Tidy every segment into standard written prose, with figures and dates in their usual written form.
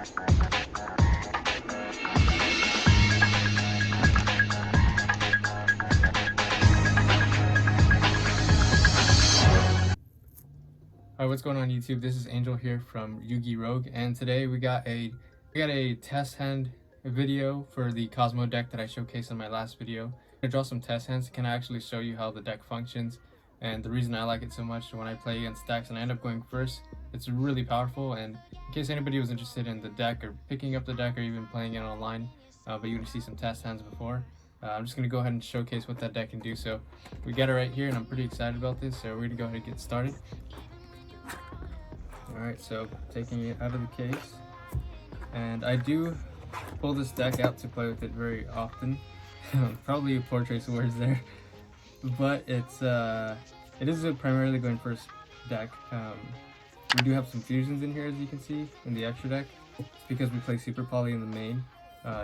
Alright, what's going on YouTube? This is Angel here from YuGiOh, and today we got a test hand video for the Cosmo deck that I showcased in my last video. I'm gonna draw some test hands to kind of actually show you how the deck functions and the reason I like it so much. When I play against decks and I end up going first, it's really powerful. And in case anybody was interested in the deck or picking up the deck or even playing it online, but you can see some test hands before, I'm just gonna go ahead and showcase what that deck can do. So we got it right here, and I'm pretty excited about this. So we're gonna go ahead and get started. Alright, so taking it out of the case, and I do pull this deck out to play with it very often. Probably a poor choice of words there, but it is a primarily going first deck. We do have some fusions in here, as you can see in the extra deck. It's because we play Super Poly in the main,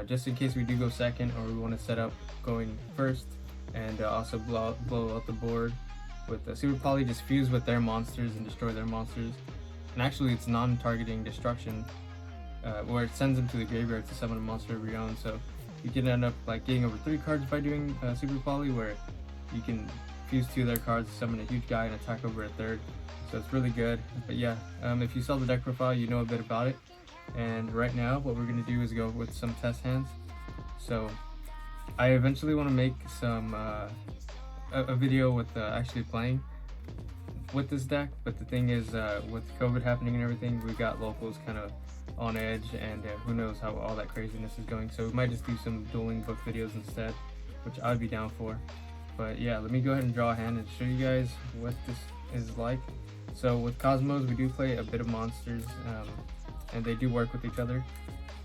just in case we do go second or we want to set up going first, and also blow out the board with the Super Poly. Just fuse with their monsters and destroy their monsters. And actually, it's non-targeting destruction, where it sends them to the graveyard to summon a monster of your own. So you can end up like getting over 3 cards by doing Super Poly, where you can fuse 2 of their cards, summon a huge guy, and attack over a 3rd. So it's really good. But yeah, if you saw the deck profile, you know a bit about it. And right now, what we're gonna do is go with some test hands. So I eventually want to make some a video with actually playing with this deck, but the thing is, with COVID happening and everything, we got locals kind of on edge, and who knows how all that craziness is going. So we might just do some dueling book videos instead, which I'd be down for. But yeah, let me go ahead and draw a hand and show you guys what this is like. So with Cosmos, we do play a bit of monsters, and they do work with each other,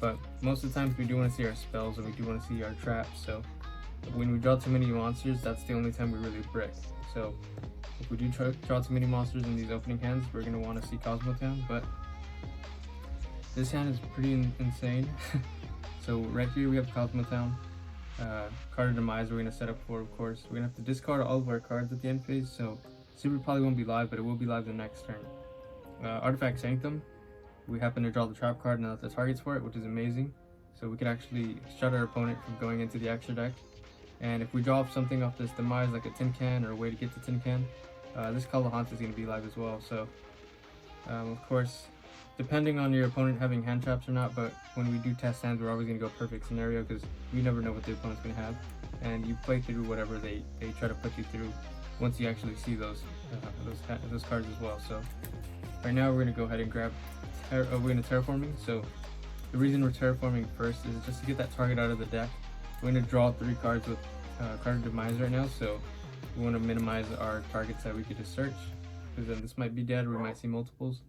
but most of the times we do want to see our spells and we do want to see our traps. So when we draw too many monsters, that's the only time we really brick. So if we do draw too many monsters in these opening hands, we're going to want to see Cosmo Town, but this hand is pretty insane. So right here we have Cosmo Town, card of demise we're going to set up for, of course. We're going to have to discard all of our cards at the end phase, so Super probably won't be live, but it will be live the next turn. Artifact Sanctum, we happen to draw the trap card now that the target's for it, which is amazing. So we could actually shut our opponent from going into the extra deck. And if we draw something off this demise, like a tin can or a way to get to tin can, this Kalahanta is going to be live as well. So, of course, depending on your opponent having hand traps or not, but when we do test hands, we're always going to go perfect scenario because we never know what the opponent's going to have. And you play through whatever they try to put you through once you actually see those cards as well. So, right now we're going to go ahead and grab, we're going to terraforming. So, the reason we're terraforming first is just to get that target out of the deck. We're going to draw 3 cards with card of demise right now, so we want to minimize our targets that we could just search, because then this might be dead or we might see multiples.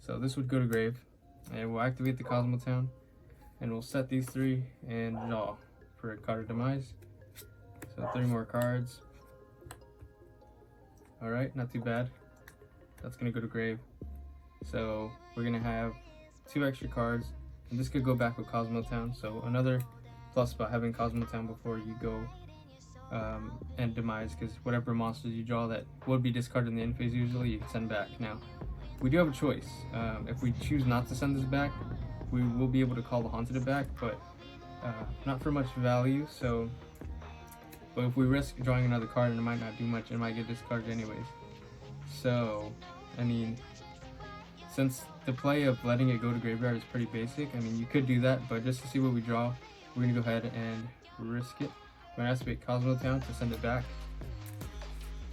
So this would go to grave, and we'll activate the Cosmo Town, and we'll set these 3 and draw for a card of demise. So 3 more cards. Alright, not too bad. That's going to go to grave. So we're going to have 2 extra cards, and this could go back with Cosmo Town. So another plus about having Cosmo Town before you go and demise, because whatever monsters you draw that would be discarded in the end phase usually, you can send back. Now, we do have a choice. If we choose not to send this back, we will be able to call the Haunted back, but not for much value. So, but if we risk drawing another card, and it might not do much, it might get discarded anyways. So, I mean, since the play of letting it go to graveyard is pretty basic, I mean, you could do that, but just to see what we draw, we're going to go ahead and risk it. We're going to activate Cosmo Town to send it back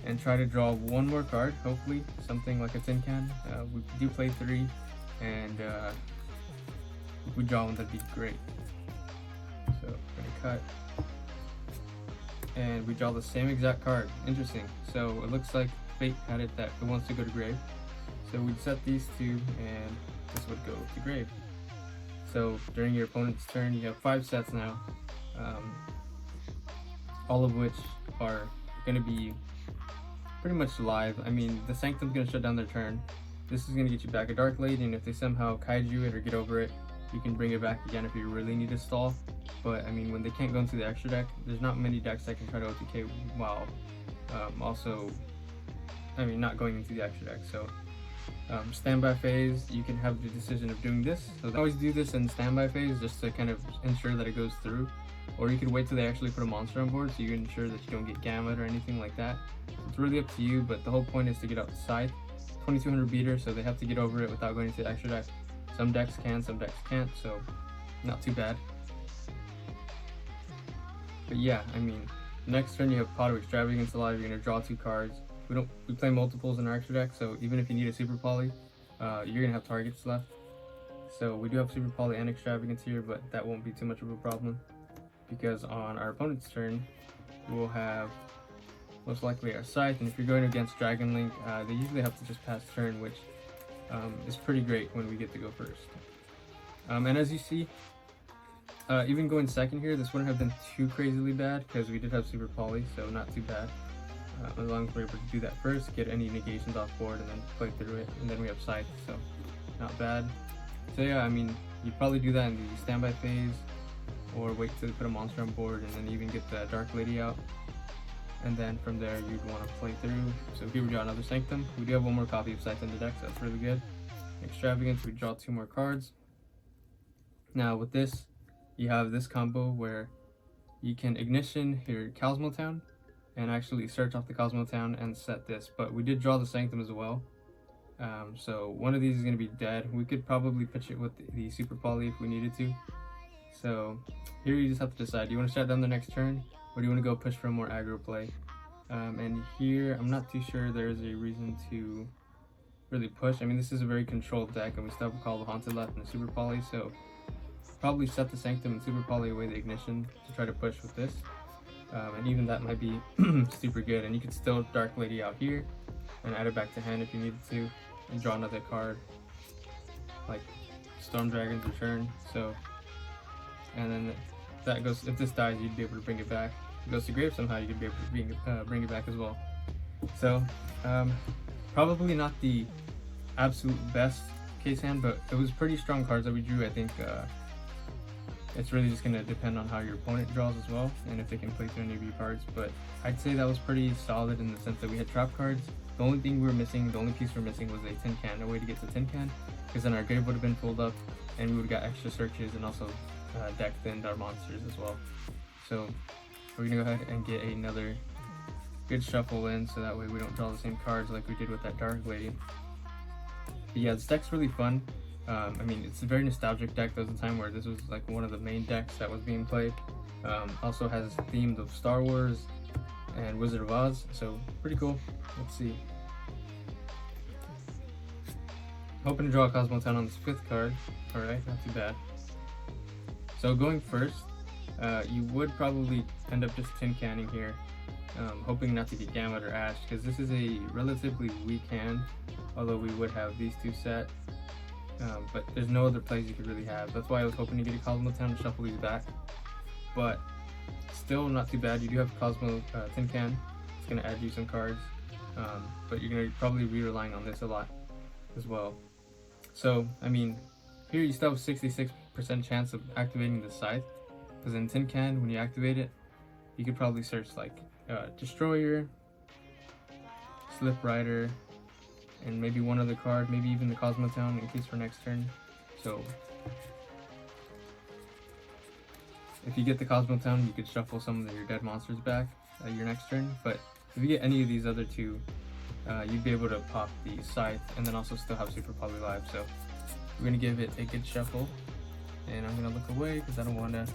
and try to draw 1 more card, hopefully something like a tin can. We do play 3, and if we draw 1, that'd be great. So we're going to cut, and we draw the same exact card. Interesting. So it looks like fate had it that it wants to go to grave. So we'd set these 2, and this would go to grave. So during your opponent's turn, you have 5 sets now, all of which are going to be pretty much live. I mean, the Sanctum's going to shut down their turn. This is going to get you back a Dark Blade, and if they somehow kaiju it or get over it, you can bring it back again if you really need to stall. But I mean, when they can't go into the extra deck, there's not many decks that can try to OTK while also, I mean, not going into the extra deck. So Standby phase, you can have the decision of doing this. So they always do this in standby phase just to kind of ensure that it goes through. Or you could wait till they actually put a monster on board so you can ensure that you don't get gamut or anything like that. It's really up to you, but the whole point is to get out the scythe. 2200 beater, so they have to get over it without going to the extra deck. Some decks can, some decks can't, so not too bad. But yeah, I mean, next turn you have Pot of Extravagance alive, you're going to draw 2 cards. We play multiples in our extra deck, so even if you need a Super Poly, you're going to have targets left. So we do have Super Poly and Extravagance here, but that won't be too much of a problem, because on our opponent's turn, we'll have most likely our Scythe, and if you're going against Dragon Link, they usually have to just pass turn, which is pretty great when we get to go first. And as you see, even going second here, this wouldn't have been too crazily bad, because we did have Super Poly, so not too bad. As long as we're able to do that first, get any negations off board, and then play through it, and then we have Scythe, so not bad. So yeah, I mean, you probably do that in the standby phase, or wait till they put a monster on board, and then even get the Dark Lady out. And then from there, you'd want to play through. So here we draw another Sanctum. We do have one more copy of Scythe in the deck, so that's really good. Extravagance, we draw 2 more cards. Now with this, you have this combo where you can ignition your Cosmo Town, and actually search off the Cosmo Town and set this, but we did draw the Sanctum as well. So one of these is going to be dead. We could probably pitch it with the Super Poly if we needed to. So here you just have to decide, do you want to shut down the next turn, or do you want to go push for a more aggro play? And here, I'm not too sure there's a reason to really push. I mean, this is a very controlled deck, and we still have a Call of Haunted left and a Super Poly, so probably set the Sanctum and Super Poly away the ignition to try to push with this. And even that might be super good, and you could still Dark Lady out here and add it back to hand if you needed to, and draw another card like Storm Dragon's Return. So, and then that goes, if this dies, you'd be able to bring it back. If it goes to grave somehow, you could be able to bring it back as well. So probably not the absolute best case hand, but it was pretty strong cards that we drew. I think it's really just going to depend on how your opponent draws as well, and if they can play through any of your cards. But I'd say that was pretty solid in the sense that we had trap cards. The only thing we were missing, the only piece we were missing was a tin can, a way to get to tin can, because then our grave would have been filled up, and we would have got extra searches and also deck thinned our monsters as well. So we're going to go ahead and get another good shuffle in, so that way we don't draw the same cards like we did with that Dark Lady. But yeah, this deck's really fun. I mean, it's a very nostalgic deck. There was a time where this was like one of the main decks that was being played. Also has themes of Star Wars and Wizard of Oz, so pretty cool. Let's see. Hoping to draw a Cosmo Town on this 5th card. Alright, not too bad. So going first, you would probably end up just tin canning here, hoping not to get Gamut or Ash, because this is a relatively weak hand, although we would have these 2 set. But there's no other plays you could really have. That's why I was hoping to get a Cosmo Town to shuffle these back. But still not too bad. You do have Cosmo Tin Can. It's going to add you some cards. But you're going to probably be relying on this a lot as well. So, I mean, here you still have 66% chance of activating the Scythe. Because in Tin Can, when you activate it, you could probably search like Destroyer, Slip Rider, and maybe one other card, maybe even the Cosmo Town in case for next turn. So if you get the Cosmo Town, you could shuffle some of your dead monsters back your next turn. But if you get any of these other 2, you'd be able to pop the Scythe and then also still have Super Poly live. So we're going to give it a good shuffle, and I'm going to look away because I don't want to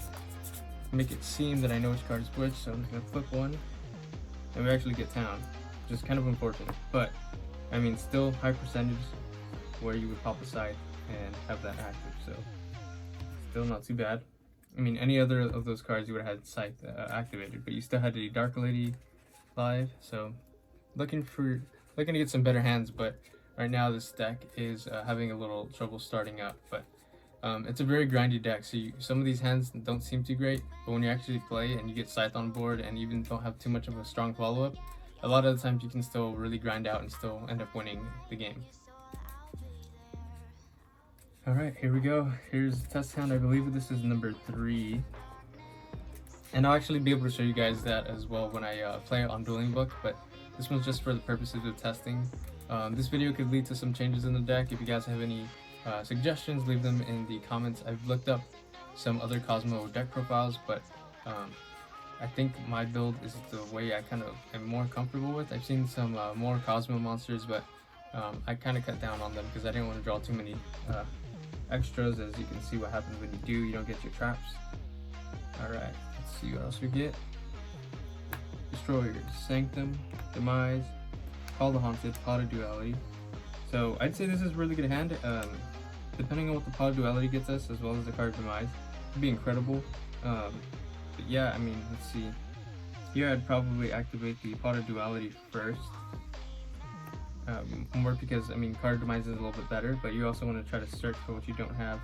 make it seem that I know which card is which. So I'm just going to flip one, and we actually get Town, which is kind of unfortunate, but I mean, still high percentage where you would pop a Scythe and have that active, so still not too bad. I mean, any other of those cards you would have had Scythe activated, but you still had a Dark Lady live, so looking to get some better hands. But right now this deck is having a little trouble starting up, but it's a very grindy deck, so some of these hands don't seem too great, but when you actually play and you get Scythe on board and even don't have too much of a strong follow-up, a lot of the times you can still really grind out and still end up winning the game. Alright, here we go. Here's the test count. I believe this is number 3. And I'll actually be able to show you guys that as well when I play it on Dueling Book, but this one's just for the purposes of testing. This video could lead to some changes in the deck. If you guys have any suggestions, leave them in the comments. I've looked up some other Cosmo deck profiles, but I think my build is the way I kind of am more comfortable with. I've seen some more Cosmo monsters, but I kind of cut down on them because I didn't want to draw too many extras. As you can see what happens when you do, you don't get your traps. Alright, let's see what else we get. Destroyers, Sanctum, Demise, Call the Haunted, Pot of Duality. So I'd say this is a really good hand. Depending on what the Pot of Duality gets us, as well as the card Demise, it'd be incredible. But yeah, I mean, let's see. Here I'd probably activate the Pot of Duality first. More because, I mean, card Demise is a little bit better, but you also want to try to search for what you don't have.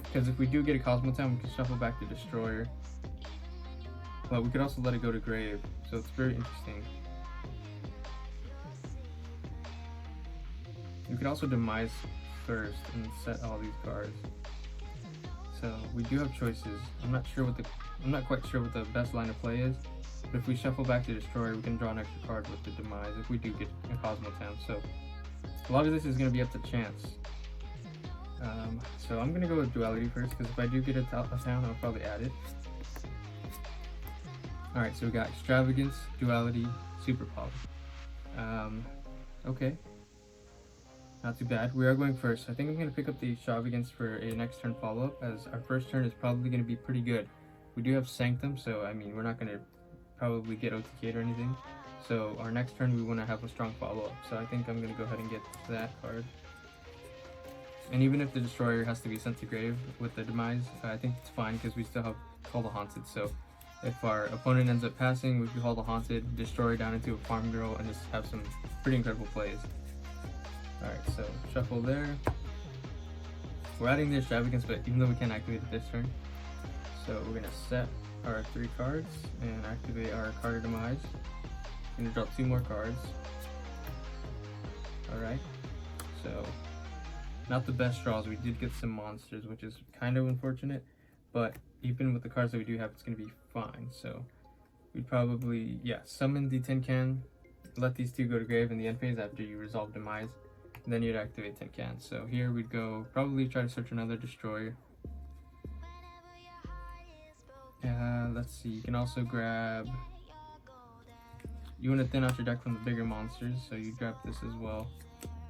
Because if we do get a Cosmo Town, we can shuffle back to Destroyer. But we could also let it go to Grave, so it's very interesting. We could also Demise first and set all these cards. So we do have choices. I'm not quite sure what the best line of play is. But if we shuffle back to Destroyer, we can draw an extra card with the Demise if we do get a Cosmo Town. So a lot of this is going to be up to chance. So I'm going to go with Duality first, because if I do get a town, I'll probably add it. Alright, so we got Extravagance, Duality, Super Power. Okay. Not too bad. We are going first. I think I'm going to pick up the Extravagance for a next turn follow-up, as our first turn is probably going to be pretty good. We do have Sanctum, so I mean, we're not going to probably get OTK'd or anything. So our next turn, we want to have a strong follow-up. So I think I'm going to go ahead and get that card. And even if the Destroyer has to be sent to Grave with the Demise, I think it's fine because we still have Call the Haunted. So if our opponent ends up passing, we can Call the Haunted, Destroy down into a Farm Girl, and just have some pretty incredible plays. Alright, so shuffle there. We're adding the Extravagance, but even though we can't activate it this turn. So we're going to set our 3 cards and activate our card of Demise. We're going to draw 2 more cards. Alright, so not the best draws. We did get some monsters, which is kind of unfortunate, but even with the cards that we do have, it's going to be fine. So we'd probably, yeah, summon the Tin Can, let these 2 go to Grave in the end phase after you resolve Demise, and then you'd activate Tin Can. So here we'd go, probably try to search another Destroyer. Let's see, you can also grab, you want to thin out your deck from the bigger monsters, so you grab this as well.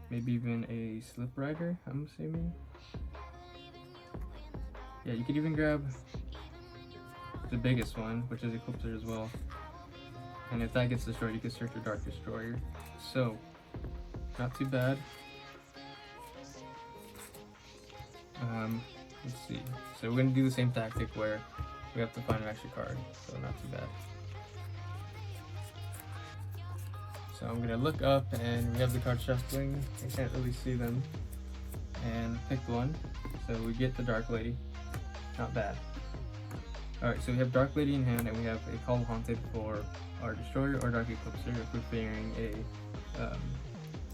Maybe even a Slip Rider, I'm assuming. Yeah, you could even grab the biggest one, which is Eclipser as well. And if that gets destroyed, you can search your Dark Destroyer. So, not too bad. Let's see. So we're going to do the same tactic where we have to find an extra card. So not too bad. So I'm gonna look up and we have the card shuffling. I can't really see them. And pick one. So we get the Dark Lady. Not bad. Alright, so we have Dark Lady in hand and we have a Call Haunted for our Destroyer or Dark Eclipser if we're fearing a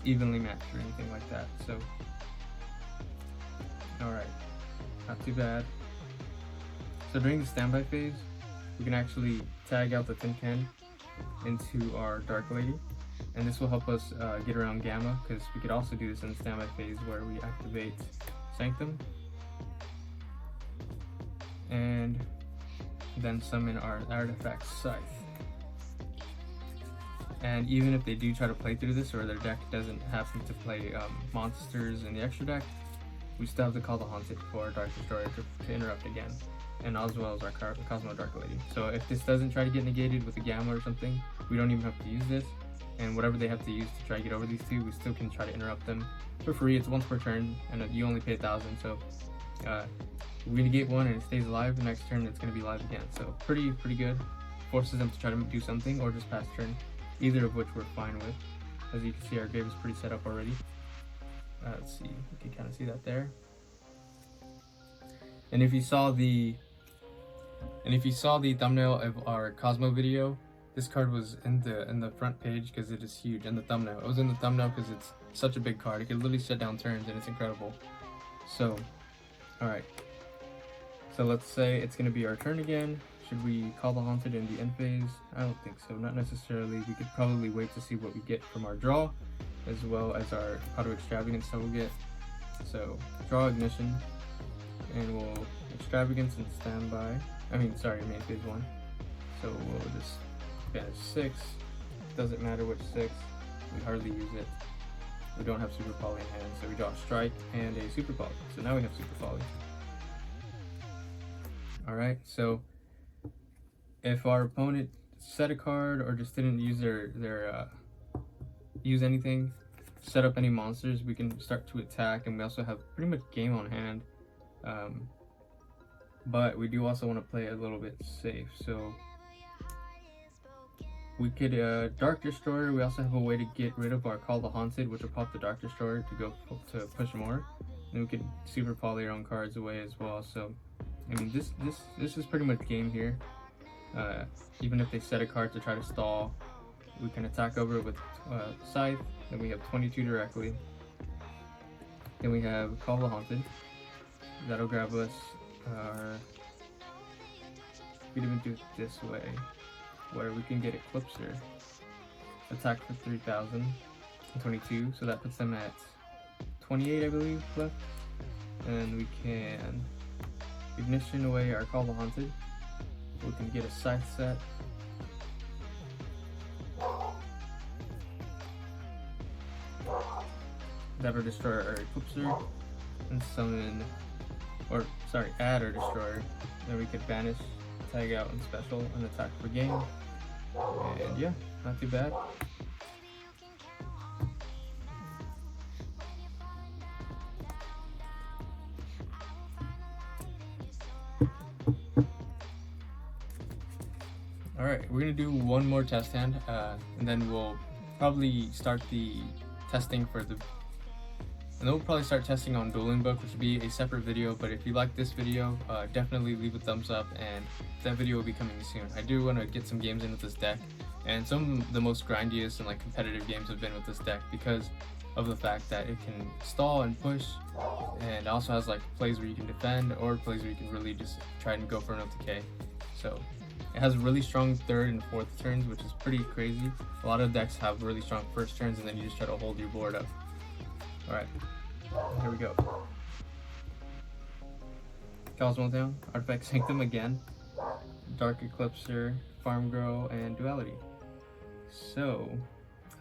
evenly matched or anything like that. So alright. Not too bad. So during the standby phase, we can actually tag out the Tin Can into our Dark Lady. And this will help us get around Gamma, because we could also do this in the standby phase where we activate Sanctum and then summon our artifact Scythe. And even if they do try to play through this, or their deck doesn't happen to play monsters in the extra deck, we still have to Call the Haunted for our Dark Destroyer to interrupt again, and as well as our Cosmo Dark Lady. So if this doesn't try to get negated with a Gamma or something, we don't even have to use this. And whatever they have to use to try to get over these 2, we still can try to interrupt them for free. It's once per turn, and you only pay 1,000. So we negate one and it stays alive. The next turn, it's going to be live again. So pretty good. Forces them to try to do something or just pass turn, either of which we're fine with. As you can see, our grave is pretty set up already. Let's see, you can kind of see that there. And if you saw the thumbnail of our Cosmo video, this card was in the front page because it is huge. In the thumbnail, it was in the thumbnail because it's such a big card. It can literally shut down turns, and it's incredible. So, all right. So let's say it's gonna be our turn again. should we call the Haunted in the end phase? I don't think so, not necessarily. We could probably wait to see what we get from our draw, as well as our auto extravagance that we'll get. So draw Ignition, and we'll extravagance and standby. Main phase 1. So we'll just banish 6. Doesn't matter which 6, we hardly use it. We don't have Super Poly in hand, so we draw a Strike and a Super Poly. So now we have Super Poly. Alright, so if our opponent set a card or just didn't use use anything, set up any monsters, we can start to attack, and we also have pretty much game on hand. But we do also want to play a little bit safe, so we could Dark Destroyer. We also have a way to get rid of our Call the Haunted, which will pop the Dark Destroyer to go to push more. And we could Super Poly our own cards away as well. So I mean, this is pretty much game here. Even if they set a card to try to stall, we can attack over it with Scythe. Then we have 22 directly. Then we have Call the Haunted. That'll grab us our... We could even do it this way, where we can get Eclipser. Attack for 3,000. 22, so that puts them at 28, I believe, left. And we can Ignition away our Call the Haunted. We can get a Scythe set. That'll destroy our Eclipser and summon, add our Destroyer. Then we could banish, tag out, and special, and attack for game. And yeah, not too bad. Alright, we're gonna do one more test hand, and then we'll probably start the testing for the... And then we'll probably start testing on Dueling Book, which will be a separate video, but if you like this video, definitely leave a thumbs up, and that video will be coming soon. I do want to get some games in with this deck, and some of the most grindiest and like competitive games have been with this deck because of the fact that it can stall and push, and also has like plays where you can defend or plays where you can really just try and go for an OTK. So it has really strong third and fourth turns, which is pretty crazy. A lot of decks have really strong first turns, and then you just try to hold your board up. Alright, here we go. Cosmo down, Artifact Sanctum again, Dark Eclipser, Farm Girl, and Duality. So,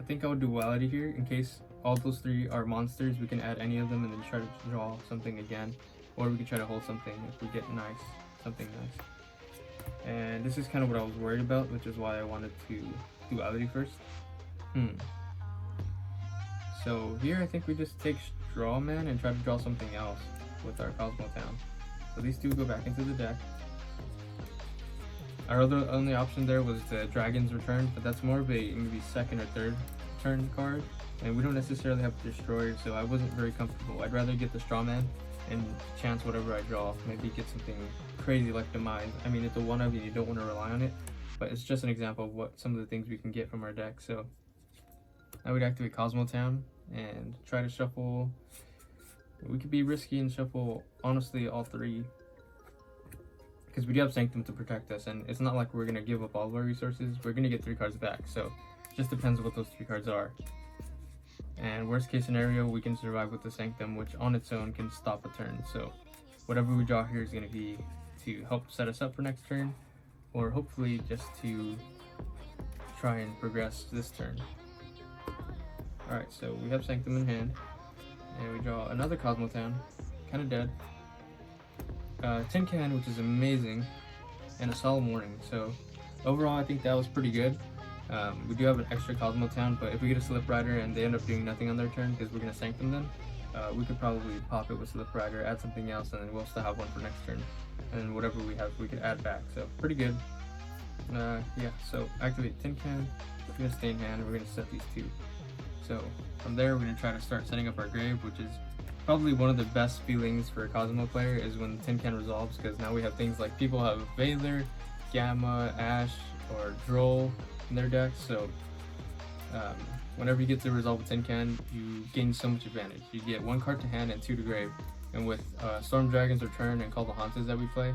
I think I would Duality here in case all those three are monsters. We can add any of them and then try to draw something again, or we can try to hold something if we get something nice. And this is kind of what I was worried about, which is why I wanted to Duality first. So here I think we just take Straw Man and try to draw something else with our Cosmo Town. So these two go back into the deck. Our only option there was the Dragon's Return, but that's more of a maybe second or third turn card, and we don't necessarily have Destroyer, so I wasn't very comfortable. I'd rather get the Straw Man and chance whatever I draw. Maybe get something crazy like Demise. I mean, it's a one-of and you don't want to rely on it, but it's just an example of what some of the things we can get from our deck. So I would activate Cosmo Town and try to shuffle. We could be risky and shuffle, honestly, all three, because we do have Sanctum to protect us, and it's not like we're going to give up all of our resources. We're going to get 3 cards back, so it just depends on what those 3 cards are. And worst case scenario, we can survive with the Sanctum, which on its own can stop a turn. So whatever we draw here is going to be to help set us up for next turn, or hopefully just to try and progress this turn. Alright, so we have Sanctum in hand, and we draw another Cosmo Town, kind of dead. Tin Can, which is amazing, and a Solemn Warning. So overall, I think that was pretty good. We do have an extra Cosmo Town, but if we get a Slip Rider and they end up doing nothing on their turn because we're going to Sanctum them, we could probably pop it with Slip Rider, add something else, and then we'll still have one for next turn. And whatever we have, we could add back. So pretty good. Yeah, so activate Tin Can, we're going to stay in hand, and we're going to set these 2. So from there, we're going to try to start setting up our grave, which is probably one of the best feelings for a Cosmo player is when Tin Can resolves, because now we have things like people have Veiler, Gamma, Ash, or Droll in their decks. So whenever you get to resolve with Tin Can, you gain so much advantage. You get 1 card to hand and 2 to grave. And with Storm Dragon's Return and Call the Haunted that we play,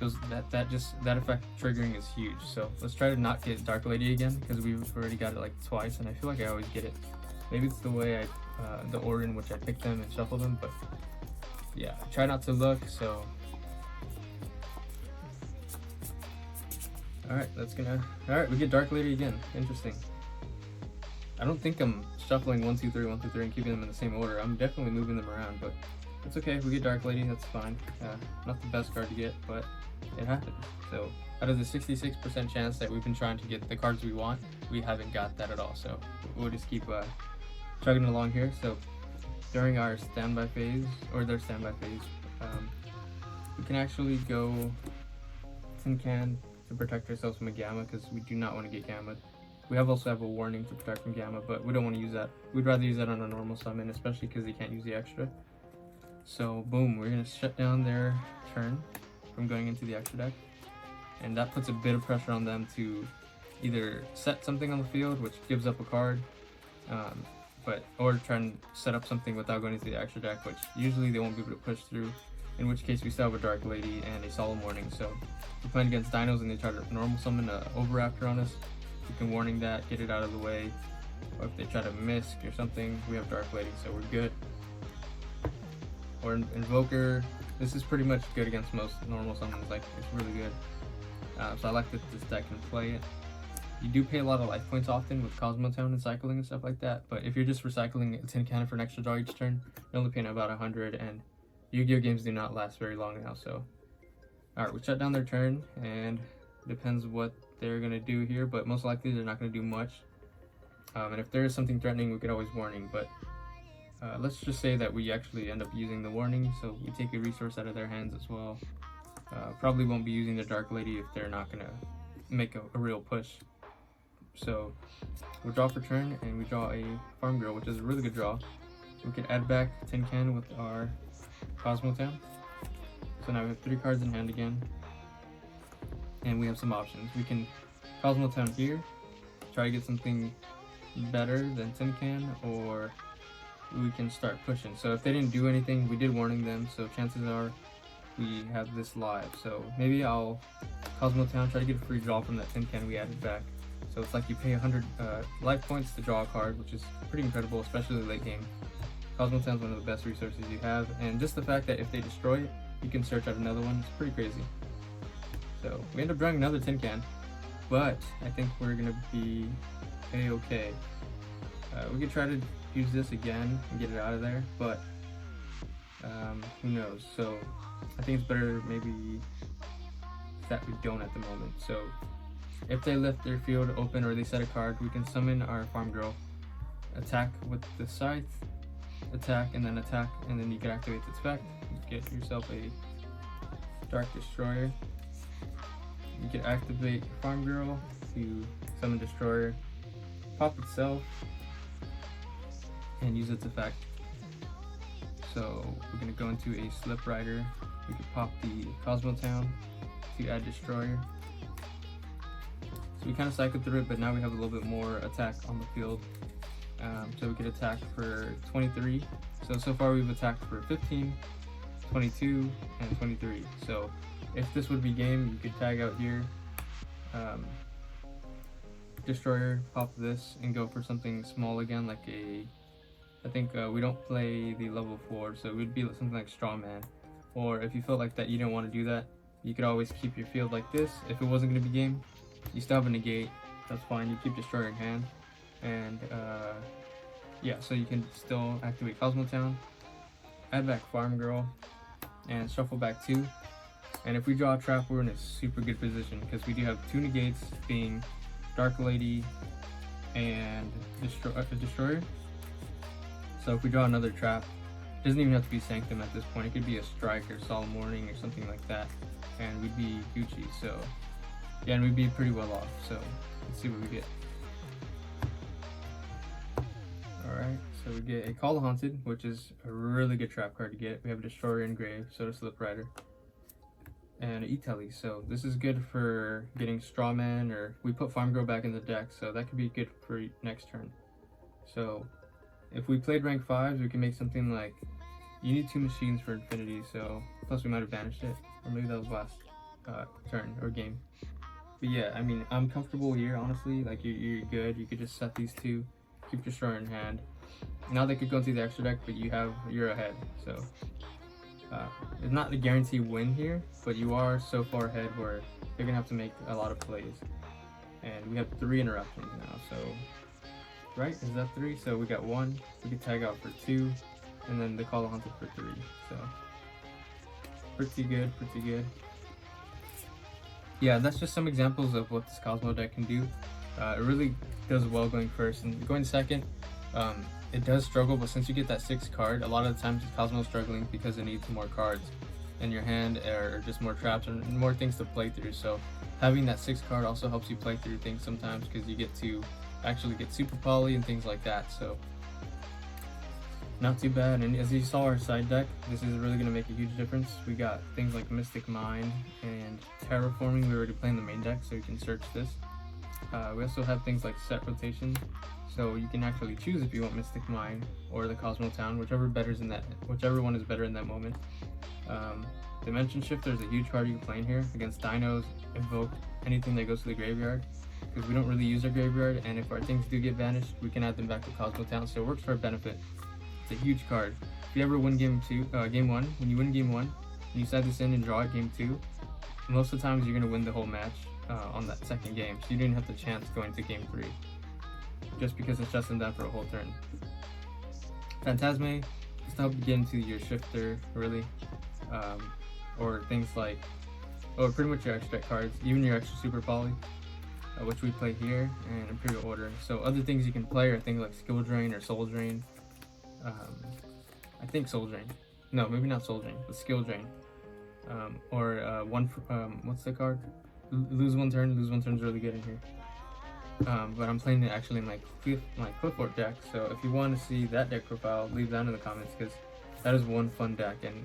that effect triggering is huge. So let's try to not get Dark Lady again, because we've already got it like twice, and I feel like I always get it. Maybe it's the way the order in which I pick them and shuffle them, but yeah, try not to look. So all right, we get Dark Lady again. Interesting. I don't think I'm shuffling 1, 2, 3, 1, 2, 3 and keeping them in the same order. I'm definitely moving them around, but it's okay. If we get Dark Lady, that's fine. Not the best card to get, but it happened. So out of the 66% chance that we've been trying to get the cards we want, we haven't got that at all. So we'll just keep chugging along here. So during our standby phase, or their standby phase, we can actually go Tin Can to protect ourselves from a Gamma, because we do not want to get Gamma. We also have a warning to protect from Gamma, but we don't want to use that. We'd rather use that on a normal summon, especially because they can't use the extra. So boom, we're going to shut down their turn from going into the extra deck, and that puts a bit of pressure on them to either set something on the field, which gives up a card, or try and set up something without going into the extra deck, which usually they won't be able to push through, in which case we still have a Dark Lady and a Solemn Warning. So if we're playing against dinos and they try to normal summon a Overraptor on us, we can warning that, get it out of the way. Or if they try to Misk or something, we have Dark Lady, so we're good. Or Invoker, this is pretty much good against most normal summons, like it's really good. So I like that this deck can play it. You do pay a lot of life points often with Cosmo Town and cycling and stuff like that, but if you're just recycling a Tin Cannon for an extra draw each turn, you're only paying about 100, and Yu-Gi-Oh games do not last very long now, so. Alright, we shut down their turn, and depends what they're going to do here, but most likely they're not going to do much. And if there is something threatening, we could always warning, but let's just say that we actually end up using the warning, so we take a resource out of their hands as well. Probably won't be using the Dark Lady if they're not going to make a real push. So we'll draw for turn, and we draw a Farm Girl, which is a really good draw. We can add back Tin Can with our Cosmo Town. So now we have 3 cards in hand again, and we have some options. We can Cosmo Town here, try to get something better than Tin Can, or we can start pushing. So if they didn't do anything, we did warning them, so chances are we have this live. So maybe I'll Cosmo Town, try to get a free draw from that Tin Can we added back. So it's like you pay 100 life points to draw a card, which is pretty incredible, especially late game. Cosmo Town is one of the best resources you have, and just the fact that if they destroy it, you can search out another one. It's pretty crazy. So we end up drawing another Tin Can, but I think we're gonna be a-okay. We could try to use this again and get it out of there, but who knows. So I think it's better maybe that we don't at the moment. So if they left their field open or they set a card, we can summon our Farm Girl, attack with the Scythe, attack, and then you can activate the spec. Get yourself a Dark Destroyer. You can activate your Farm Girl to summon Destroyer, pop itself, and use its effect. So we're going to go into a Slip Rider. We can pop the Cosmo Town to add Destroyer. So we kind of cycled through it, but now we have a little bit more attack on the field. So we could attack for 23. So far we've attacked for 15, 22, and 23. So if this would be game, you could tag out here, Destroyer, pop this, and go for something small again, like I think we don't play the level 4, so it would be something like Straw Man. Or if you felt like that you didn't want to do that, you could always keep your field like this. If it wasn't going to be game, you still have a negate, that's fine, you keep Destroyer in hand. And yeah, so you can still activate Cosmo Town, add back Farm Girl, and shuffle back 2. And if we draw a trap, we're in a super good position, because we do have 2 negates, being Dark Lady and Destroyer. So if we draw another trap, it doesn't even have to be Sanctum at this point. It could be a Strike or Solemn Warning or something like that, and we'd be Gucci. So yeah, and we'd be pretty well off. So let's see what we get. Alright, so we get a Call the Haunted, which is a really good trap card to get. We have a Destroyer in grave, so does Slip Rider, and E-Telly. So this is good for getting Straw Man, or we put Farm Girl back in the deck, so that could be good for next turn. So if we played rank 5s, we can make something like, you need 2 machines for infinity, so plus we might have banished it, or maybe that was last. turn or game. But yeah, I mean, I'm comfortable here, honestly. Like, you're good. You could just set these two, keep Destroyer in hand. Now they could go into the extra deck, but you're ahead. So, it's not a guaranteed win here, but you are so far ahead where you're gonna have to make a lot of plays. And we have 3 interruptions now, so, right? Is that 3? So we got 1, we could tag out for 2, and then the Call of Hunter for 3. So, pretty good, pretty good. Yeah, that's just some examples of what this Cosmo deck can do. It really does well going first, and going second, it does struggle, but since you get that 6th card, a lot of the times Cosmo's struggling because it needs more cards in your hand, or just more traps and more things to play through. So having that 6th card also helps you play through things sometimes, because you get to actually get super poly and things like that. So not too bad. And as you saw our side deck, this is really going to make a huge difference. We got things like Mystic Mine and Terraforming. We already playing the main deck, so you can search this. We also have things like Set Rotation, so you can actually choose if you want Mystic Mine or the Cosmo Town, whichever one is better in that moment. Dimension Shifter is a huge card you can play in here against dinos, evoke, anything that goes to the graveyard, because we don't really use our graveyard, and if our things do get vanished, we can add them back to Cosmo Town, so it works to our benefit. It's a huge card. If you ever win game 1, when you win game 1, and you set this in and draw it game 2, most of the times you're going to win the whole match on that second game, so you didn't have the chance going to game 3, just because it's just down for a whole turn. Phantasme just to help you get into your shifter, really, or things like, pretty much your extra cards, even your extra super poly, which we play here, and Imperial Order. So other things you can play are things like Skill Drain or Soul Drain. I think Soul Drain. No, maybe not Soul Drain, but Skill Drain. What's the card? Lose 1 turn. Lose 1 turn is really good in here. But I'm playing it actually in my Clifford deck, so if you want to see that deck profile, leave that in the comments, because that is one fun deck, and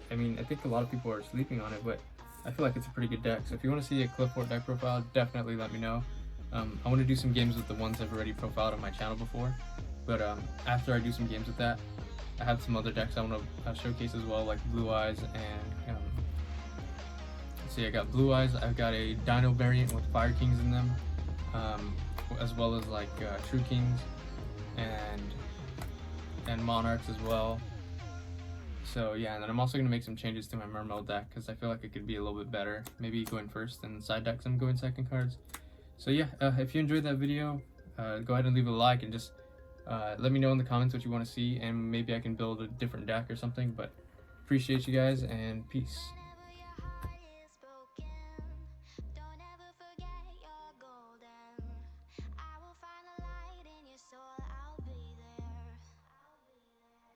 I mean, I think a lot of people are sleeping on it, but I feel like it's a pretty good deck. So if you want to see a Clifford deck profile, definitely let me know. I want to do some games with the ones I've already profiled on my channel before, but after I do some games with that, I have some other decks I want to showcase as well, like Blue Eyes, and see, I got Blue Eyes, I've got a Dino variant with Fire Kings in them, as well as like True Kings and Monarchs as well. So yeah, and then I'm also going to make some changes to my Mermail deck, because I feel like it could be a little bit better, maybe going first, and side decks I'm going second cards. So yeah, if you enjoyed that video, go ahead and leave a like, and just let me know in the comments what you want to see, and maybe I can build a different deck or something. But appreciate you guys, and peace.